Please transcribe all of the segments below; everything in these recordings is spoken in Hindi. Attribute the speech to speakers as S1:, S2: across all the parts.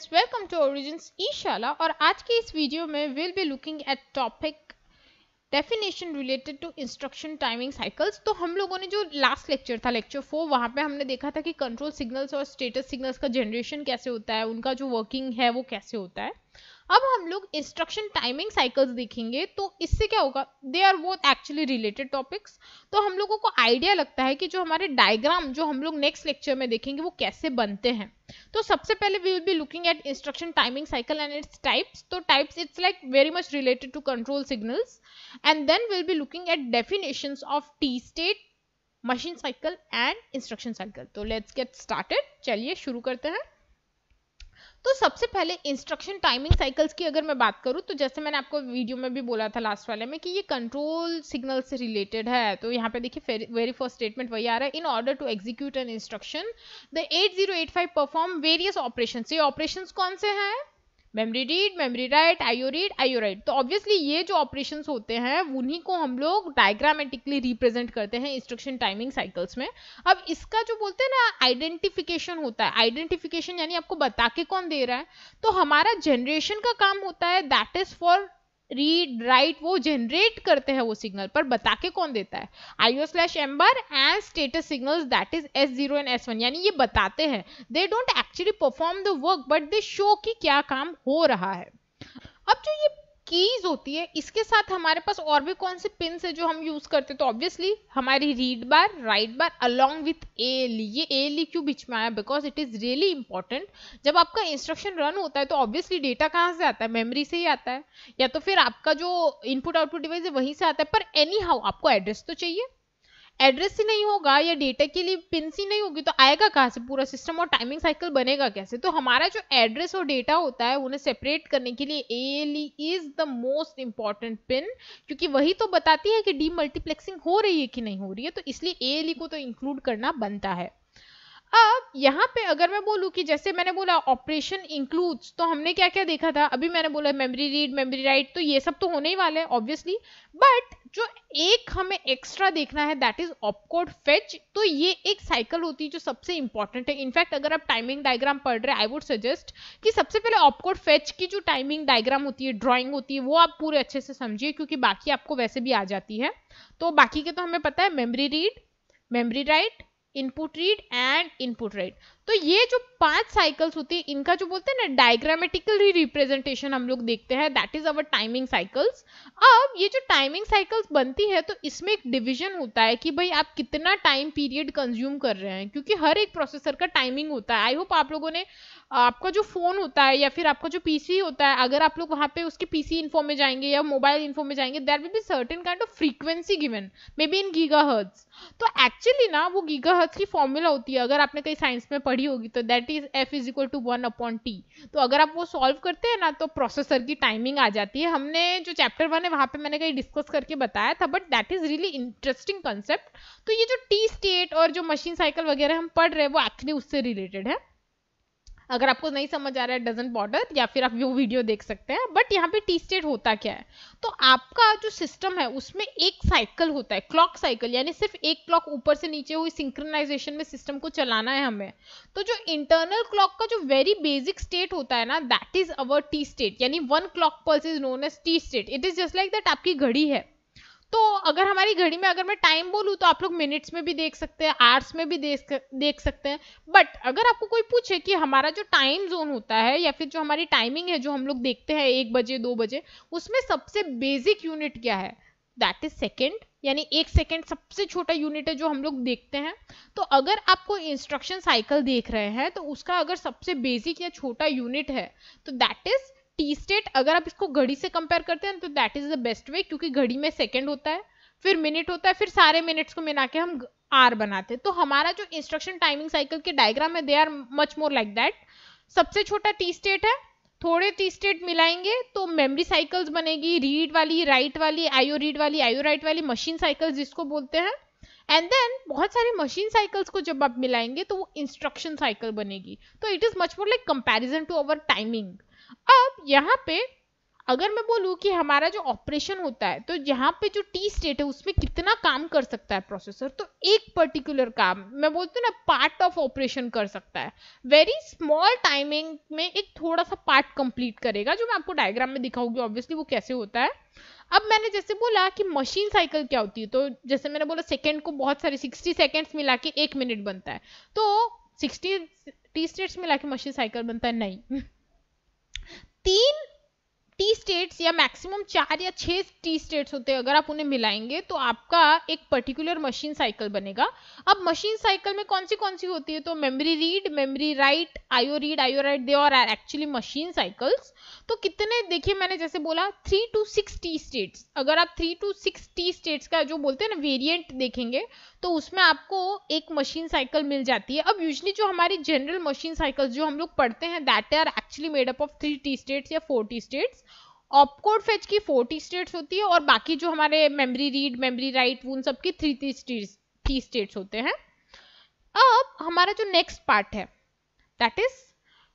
S1: फ्रेंड्स, वेलकम टू ओरिजिन्स ईशाला। और आज के इस वीडियो में will be looking at topic definition related to instruction timing cycles. तो हम लोगों ने जो लास्ट लेक्चर था लेक्चर 4, वहाँ पे हमने देखा था कि कंट्रोल सिग्नल्स और स्टेटस सिग्नल्स का जनरेशन कैसे होता है, उनका जो वर्किंग है वो कैसे होता है। अब हम लोग इंस्ट्रक्शन टाइमिंग साइकिल्स देखेंगे, तो इससे क्या होगा, they are both actually related topics. तो हम लोगों को आइडिया लगता है कि जो हमारे डायग्राम जो हम लोग नेक्स्ट लेक्चर में देखेंगे वो कैसे बनते हैं। तो सबसे पहले we will be looking at instruction timing cycle and its types. तो types its like very much related to control signals, and then will be looking at definitions of T state, machine cycle and instruction cycle. तो लेट्स गेट स्टार्टेड, चलिए शुरू करते हैं। तो सबसे पहले इंस्ट्रक्शन टाइमिंग साइकिल्स की अगर मैं बात करूं, तो जैसे मैंने आपको वीडियो में भी बोला था लास्ट वाले में कि ये कंट्रोल सिग्नल से रिलेटेड है। तो यहाँ पे देखिए वेरी फर्स्ट स्टेटमेंट वही आ रहा है, in order to execute an instruction the 8085 perform various operations. ये ऑपरेशंस कौन से हैं? Memory read, memory write, IO read, IO write. तो ऑब्वियसली ये जो ऑपरेशंस होते हैं उन्हीं को हम लोग डायग्रामेटिकली रिप्रेजेंट करते हैं इंस्ट्रक्शन टाइमिंग साइकिल्स में। अब इसका जो बोलते हैं ना आइडेंटिफिकेशन होता है, आइडेंटिफिकेशन यानी आपको बता के कौन दे रहा है। तो हमारा जनरेशन का काम होता है, that is for read write, वो जनरेट करते हैं वो सिग्नल, पर बता के कौन देता है? IO/M bar and status signals that is S0 and S1, यानी ये बताते हैं। They don't actually perform the work but they show कि क्या काम हो रहा है। अब जो ये कीज होती है, इसके साथ हमारे पास और भी कौन से पिन्स है जो हम यूज करते हैं? तो ऑब्वियसली हमारी read bar, right bar along with ALE। ये ALE क्यों बीच में आया? Because it is really important. जब आपका इंस्ट्रक्शन रन होता है तो ऑब्वियसली डेटा कहाँ से आता है? मेमोरी से ही आता है, या तो फिर आपका जो इनपुट आउटपुट डिवाइस है वहीं से आता है। पर एनी हाउ आपको एड्रेस तो चाहिए। एड्रेस ही नहीं होगा या डेटा के लिए पिन ही नहीं होगी तो आएगा कहाँ से पूरा सिस्टम, और टाइमिंग साइकिल बनेगा कैसे? तो हमारा जो एड्रेस और डेटा होता है उन्हें सेपरेट करने के लिए ALE is the most important pin, क्योंकि वही तो बताती है कि डीमल्टीप्लेक्सिंग हो रही है कि नहीं हो रही है। तो इसलिए ALE को तो इंक्लूड करना बनता है। अब यहाँ पे अगर मैं बोलूँ कि जैसे मैंने बोला ऑपरेशन इंक्लूड्स, तो हमने क्या क्या देखा था? अभी मैंने बोला मेमोरी रीड, मेमोरी राइट, तो ये सब तो होने ही वाले हैं ऑब्वियसली। बट जो एक हमें एक्स्ट्रा देखना है दैट इज ऑपकोड फेच। तो ये एक साइकिल होती है जो सबसे इंपॉर्टेंट है। इनफैक्ट अगर आप टाइमिंग डायग्राम पढ़ रहे हैं, आई वुड सजेस्ट कि सबसे पहले ऑपकोड फेच की जो टाइमिंग डायग्राम होती है, ड्राइंग होती है, वो आप पूरे अच्छे से समझिए, क्योंकि बाकी आपको वैसे भी आ जाती है। तो बाकी के तो हमें पता है, memory read, memory right, input read and input right. तो ये जो 5 साइकिल्स होती है, इनका जो बोलते हैं ना डायग्रामेटिकल रिप्रेजेंटेशन हम लोग देखते हैं, that is our timing cycles. अब ये जो टाइमिंग साइकिल्स बनती है तो इसमें एक डिवीजन होता है कि भाई आप कितना टाइम पीरियड कंज्यूम कर रहे हैं, क्योंकि हर एक प्रोसेसर का टाइमिंग होता है। आई होप आप लोगों ने आपका जो फोन होता है या फिर आपका जो पीसी होता है, अगर आप लोग वहां पे उसके पीसी इन्फो में जाएंगे या मोबाइल इन्फो में जाएंगे, there will be certain kind of frequency given, maybe in gigahertz. तो एक्चुअली ना वो गीगाहर्ट्ज की फॉर्मूला होती है, अगर आपने कहीं साइंस में पढ़ी होगी, तो that is F is equal to 1/T। तो अगर आप वो सॉल्व करते हैं ना तो प्रोसेसर की टाइमिंग आ जाती है। हमने जो चैप्टर 1 है वहां पे मैंने कहीं डिस्कस करके बताया था, but that is really interesting concept. तो ये जो टी स्टेट और जो मशीन साइकिल वगैरह हम पढ़ रहे हैं वो एक्चुअली उससे रिलेटेड है। अगर आपको नहीं समझ आ रहा है, डजंट बॉर्डर, या फिर आप वो वीडियो देख सकते हैं। बट यहाँ पे टी स्टेट होता क्या है? तो आपका जो सिस्टम है उसमें एक साइकिल होता है, क्लॉक साइकिल, यानी सिर्फ एक क्लॉक ऊपर से नीचे हुई सिंक्रोनाइजेशन में सिस्टम को चलाना है हमें। तो जो इंटरनल क्लॉक का जो वेरी बेसिक स्टेट होता है ना, that is our T state, यानी 1 clock pulse is known as T state. It is just like that आपकी घड़ी है। तो अगर हमारी घड़ी में अगर मैं टाइम बोलूँ तो आप लोग मिनट्स में भी देख सकते हैं, आवर्स में भी देख सकते हैं। बट अगर आपको कोई पूछे कि हमारा जो टाइम जोन होता है या फिर जो हमारी टाइमिंग है जो हम लोग देखते हैं 1 बजे 2 बजे, उसमें सबसे बेसिक यूनिट क्या है? दैट इज सेकेंड, यानी 1 सेकेंड सबसे छोटा यूनिट है जो हम लोग देखते हैं। तो अगर आप कोई इंस्ट्रक्शन साइकिल देख रहे हैं तो उसका अगर सबसे बेसिक या छोटा यूनिट है तो दैट इज टी स्टेट। अगर आप इसको घड़ी से कंपेयर करते हैं तो that is the best way, क्योंकि घड़ी में सेकंड होता है, फिर मिनट होता है, फिर सारे मिनट्स को मिला के हम आर बनाते हैं। तो हमारा जो इंस्ट्रक्शन टाइमिंग साइकिल के डायग्राम है, they are much more like that. सबसे छोटा टी स्टेट है, थोड़े टी स्टेट मिलाएंगे तो मेमोरी साइकिल्स बनेगी, रीड वाली, राइट वाली, आईओ रीड वाली, आईओ राइट वाली, मशीन साइकिल्स जिसको बोलते हैं। एंड देन बहुत सारी मशीन साइकिल्स को जब आप मिलाएंगे तो वो इंस्ट्रक्शन साइकिल बनेगी। तो it is much more like comparison to our timing. अब यहाँ पे अगर मैं बोलूँ कि हमारा जो ऑपरेशन होता है तो यहाँ पे जो टी स्टेट है उसमें कितना काम कर सकता है प्रोसेसर, तो एक पर्टिकुलर काम मैं बोलती हूँ ना पार्ट ऑफ ऑपरेशन कर सकता है, वेरी स्मॉल टाइमिंग में एक थोड़ा सा पार्ट कंप्लीट करेगा, जो मैं आपको डायग्राम में दिखाऊंगी ऑब्वियसली वो कैसे होता है। अब मैंने जैसे बोला कि मशीन साइकिल क्या होती है, तो जैसे मैंने बोला सेकेंड को बहुत सारे 60 सेकेंड्स मिला के 1 मिनट बनता है, तो 60 टी स्टेट्स मिला के मशीन साइकिल बनता है, नहीं 3 टी स्टेट्स या मैक्सिमम 4 या 6 टी स्टेट्स होते हैं, अगर आप उन्हें मिलाएंगे तो आपका एक पर्टिकुलर मशीन साइकिल बनेगा। अब मशीन साइकिल में कौन सी होती है, तो memory read, memory write, IO write, they are actually machine cycles. तो कितने देखिए मैंने जैसे बोला 3 to 6 टी स्टेट्स, अगर आप 3 to 6 टी स्टेट्स का जो बोलते हैं ना वेरिएंट देखेंगे तो उसमें आपको एक मशीन साइकिल मिल जाती है। अब यूजुअली जो हमारी जनरल मशीन साइकिल्स जो हम लोग पढ़ते हैं that are actually made up of 3 T states या 4 टी स्टेट्स। ऑपकोड फेच की 4 टी स्टेट्स होती है और बाकी जो हमारे मेमोरी रीड, मेमोरी राइट, उन सब की 3 टी स्टेट्स होते हैं। अब हमारा जो नेक्स्ट पार्ट है दैट इज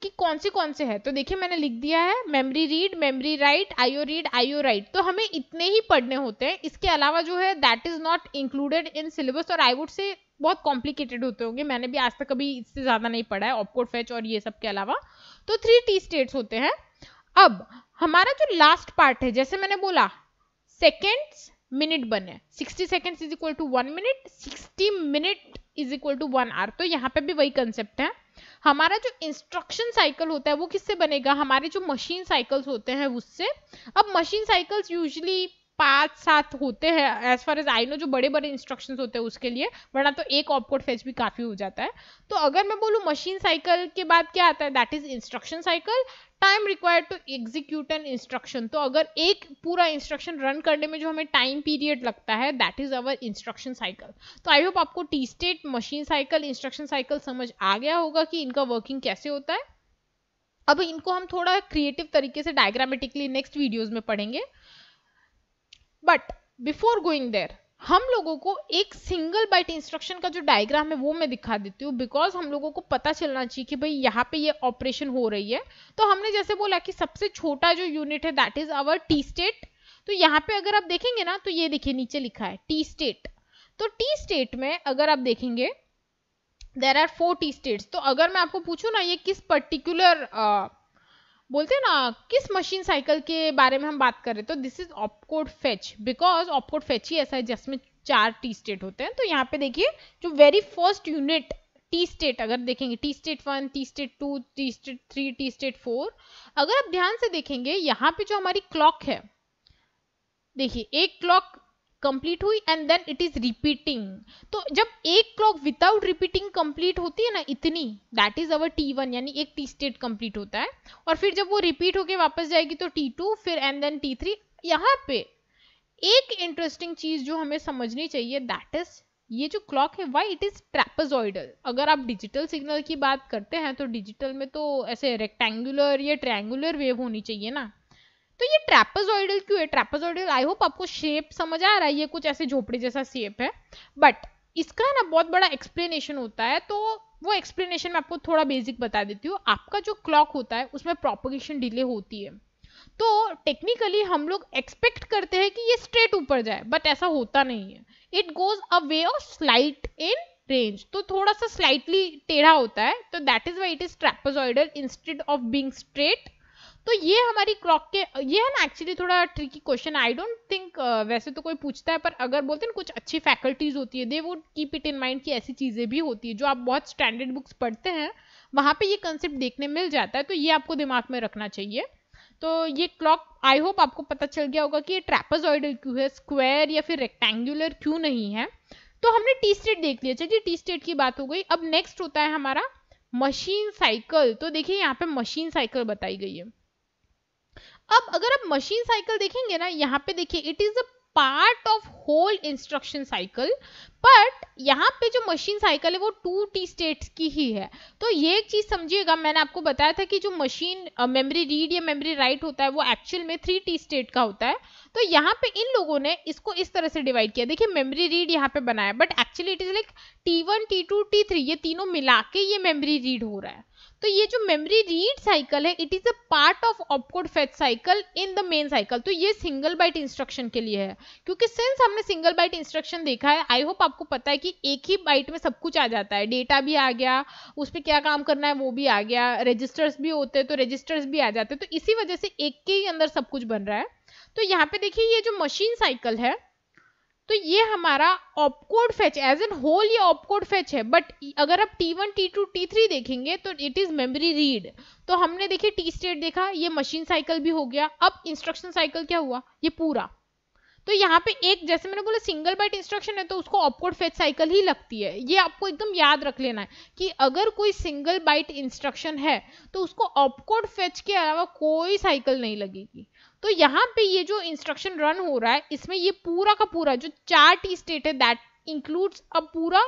S1: कि कौन से है, तो देखिए मैंने लिख दिया है memory read, memory write, IO write, तो हमें इतने ही पढ़ने होते हैं, इसके अलावा जो है that is not included in syllabus, और आई वुड से बहुत कॉम्प्लिकेटेड होते होंगे, मैंने भी आज तक कभी इससे ज्यादा नहीं पढ़ा है ऑपकोड फेच और ये सब के अलावा। तो 3 टी स्टेट्स होते हैं। अब हमारा जो लास्ट पार्ट है, जैसे मैंने बोला सेकेंड्स मिनट बने, 60 seconds is equal to 1 minute, 60 minute is equal to 1 hour, तो यहाँ पे भी वही कंसेप्ट है। हमारा जो इंस्ट्रक्शन साइकिल होता है वो किससे बनेगा, हमारे जो मशीन साइकिल्स होते हैं उससे। अब मशीन साइकिल्स यूजुअली 5-7 होते हैं as far as I know, जो बड़े बड़े इंस्ट्रक्शंस होते हैं उसके लिए, वरना तो एक ऑपकोड फेच भी काफी हो जाता है। तो अगर मैं बोलूँ मशीन साइकिल के बाद क्या आता है that is instruction cycle, time required to execute an instruction, तो अगर एक पूरा इंस्ट्रक्शन रन करने में जो हमें टाइम पीरियड लगता है that is our instruction cycle. तो आई होप आपको T state, machine cycle, instruction cycle समझ आ गया होगा कि इनका वर्किंग कैसे होता है। अब इनको हम थोड़ा क्रिएटिव तरीके से डायग्रामेटिकली नेक्स्ट वीडियोज में पढ़ेंगे, बट बिफोर गोइंग देयर हम लोगों को एक सिंगल बाइट इंस्ट्रक्शन का जो डायग्राम है वो मैं दिखा देती हूँ, बिकॉज हम लोगों को पता चलना चाहिए कि भाई यहाँ पे ये ऑपरेशन हो रही है। तो हमने जैसे बोला कि सबसे छोटा जो यूनिट है that is our T state, तो यहाँ पे अगर आप देखेंगे ना तो ये देखिए नीचे लिखा है टी स्टेट, तो टी स्टेट में अगर आप देखेंगे देर आर 4 टी स्टेट्स। तो अगर मैं आपको पूछूं ना ये किस पर्टिकुलर बोलते हैं ना किस मशीन साइकिल के बारे में हम बात कर रहे हैं, तो this is opcode fetch, because opcode fetch ही ऐसा है जिसमें 4 टी स्टेट होते हैं। तो यहाँ पे देखिए जो very first unit T state अगर देखेंगे T state 1, T state 2, T state 3, T state 4, अगर आप ध्यान से देखेंगे यहाँ पे जो हमारी क्लॉक है, देखिए एक क्लॉक कंप्लीट हुई and then it is repeating, तो जब एक क्लॉक विदाउट रिपीटिंग कंप्लीट होती है ना इतनी, दैट इज अवर T1, यानी एक टी स्टेट कंप्लीट होता है, और फिर जब वो रिपीट होके वापस जाएगी तो T2, फिर एंड देन T3। यहाँ पे एक इंटरेस्टिंग चीज जो हमें समझनी चाहिए दैट इज ये जो क्लॉक है व्हाई इट इज ट्रेपेजॉइडल। अगर आप डिजिटल सिग्नल की बात करते हैं तो डिजिटल में तो ऐसे रेक्टेंगुलर या ट्रायंगुलर वेव होनी चाहिए ना, तो ये ट्रेपेजॉइडल क्यों है, ट्रेपेजॉइडल आई होप आपको शेप समझ आ रहा है, ये कुछ ऐसे झोपड़ी जैसा शेप है, बट इसका ना बहुत बड़ा एक्सप्लेनेशन होता है, तो वो एक्सप्लेनेशन मैं आपको थोड़ा बेसिक बता देती हूँ। आपका जो क्लॉक होता है उसमें प्रोपगेशन डिले होती है, तो टेक्निकली हम लोग एक्सपेक्ट करते हैं कि ये स्ट्रेट ऊपर जाए, बट ऐसा होता नहीं है, it goes a way of slight in range, तो थोड़ा सा स्लाइटली टेढ़ा होता है, तो that is why it is trapezoidal instead of being straight. तो ये हमारी क्लॉक के ये है ना एक्चुअली थोड़ा tricky question, I don't think वैसे तो कोई पूछता है, पर अगर बोलते हैं ना कुछ अच्छी फैकल्टीज होती है they would keep it in mind कि ऐसी चीजें भी होती है, जो आप बहुत स्टैंडर्ड बुक्स पढ़ते हैं वहां पे ये कंसेप्ट देखने मिल जाता है, तो ये आपको दिमाग में रखना चाहिए। तो ये क्लॉक आई होप आपको पता चल गया होगा कि ये ट्रेपेजॉइडल क्यों है, स्क्वायर या फिर रेक्टेंगुलर क्यों नहीं है। तो हमने टी स्टेट देख लिया, चलिए टी स्टेट की बात हो गई। अब नेक्स्ट होता है हमारा मशीन साइकिल, तो देखिए यहाँ पे मशीन साइकिल बताई गई है। अब अगर आप मशीन साइकिल देखेंगे ना यहाँ पे देखिए it is a part of whole instruction cycle, but यहाँ पे जो मशीन साइकिल है वो 2 टी स्टेट्स की ही है। तो ये एक चीज समझिएगा, मैंने आपको बताया था कि जो मशीन मेमोरी रीड या मेमोरी राइट होता है वो एक्चुअल में 3 टी स्टेट का होता है। तो यहाँ पे इन लोगों ने इसको इस तरह से डिवाइड किया, देखिए मेमोरी रीड यहाँ पे बनाया, but actually it is like T1, T2, T3 ये तीनों मिला के ये मेमोरी रीड हो रहा है। तो ये जो मेमोरी रीड साइकिल है it is a part of opcode fetch cycle in the main cycle. तो ये सिंगल बाइट इंस्ट्रक्शन के लिए है, क्योंकि सिंस हमने सिंगल बाइट इंस्ट्रक्शन देखा है, आई होप आपको पता है कि एक ही बाइट में सब कुछ आ जाता है, डेटा भी आ गया, उस पर क्या काम करना है वो भी आ गया, रजिस्टर्स भी होते हैं तो रजिस्टर्स भी आ जाते हैं, तो इसी वजह से एक के ही अंदर सब कुछ बन रहा है। तो यहाँ पे देखिए ये जो मशीन साइकिल है, तो ये हमारा opcode fetch as an whole ये ऑपकोड फेच है, बट अगर आप T1 T2 T3 देखेंगे तो इट इज मेमोरी रीड। तो हमने देखिए टी स्टेट देखा, ये मशीन साइकिल भी हो गया, अब इंस्ट्रक्शन साइकिल क्या हुआ, ये पूरा। तो यहाँ पे एक जैसे मैंने बोला सिंगल बाइट इंस्ट्रक्शन है तो उसको ऑपकोड फेच साइकिल ही लगती है, ये आपको एकदम याद रख लेना है कि अगर कोई सिंगल बाइट इंस्ट्रक्शन है तो उसको ऑपकोड फेच के अलावा कोई साइकिल नहीं लगेगी। तो यहाँ पे ये जो इंस्ट्रक्शन रन हो रहा है इसमें ये पूरा का पूरा जो 4 टी स्टेट है दैट इंक्लूड्स अ पूरा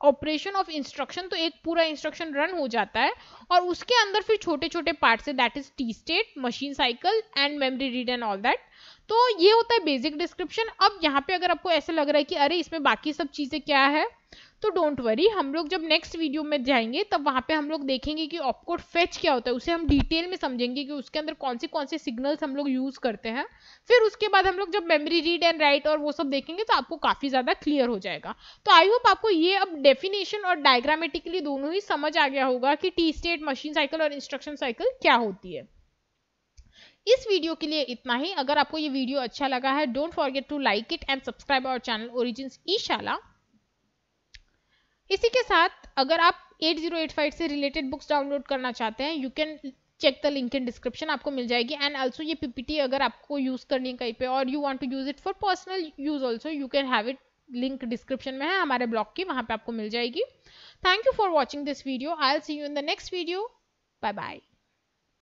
S1: ऑपरेशन ऑफ इंस्ट्रक्शन। तो एक पूरा इंस्ट्रक्शन रन हो जाता है और उसके अंदर फिर छोटे छोटे पार्ट्स है that is T state, machine cycle and memory read and all that. तो ये होता है बेसिक डिस्क्रिप्शन। अब यहाँ पे अगर आपको ऐसा लग रहा है कि अरे इसमें बाकी सब चीजें क्या है, तो डोंट वरी, हम लोग जब नेक्स्ट वीडियो में जाएंगे तब वहां पे हम लोग देखेंगे कि ऑपकोड फेच क्या होता है, उसे हम डिटेल में समझेंगे कि उसके अंदर कौन से सिग्नल्स हम लोग यूज करते हैं। फिर उसके बाद हम लोग जब मेमोरी रीड एंड राइट और वो सब देखेंगे तो आपको काफी ज्यादा क्लियर हो जाएगा। तो आई होप आपको ये अब डेफिनेशन और डायग्रामेटिकली दोनों ही समझ आ गया होगा कि टी स्टेट, मशीन साइकिल और इंस्ट्रक्शन साइकिल क्या होती है। इस वीडियो के लिए इतना ही। अगर आपको ये वीडियो अच्छा लगा है don't forget to like it and subscribe our channel Origins ईशाला। इसी के साथ अगर आप 8085 से रिलेटेड बुक्स डाउनलोड करना चाहते हैं you can check the link in description, आपको मिल जाएगी। एंड ऑल्सो ये पीपीटी अगर आपको यूज करनी है कहीं पे और you want to use it for personal use also you can have it, link description में है हमारे ब्लॉग की, वहां पे आपको मिल जाएगी। Thank you for watching this video, I will see you in the next video, bye bye.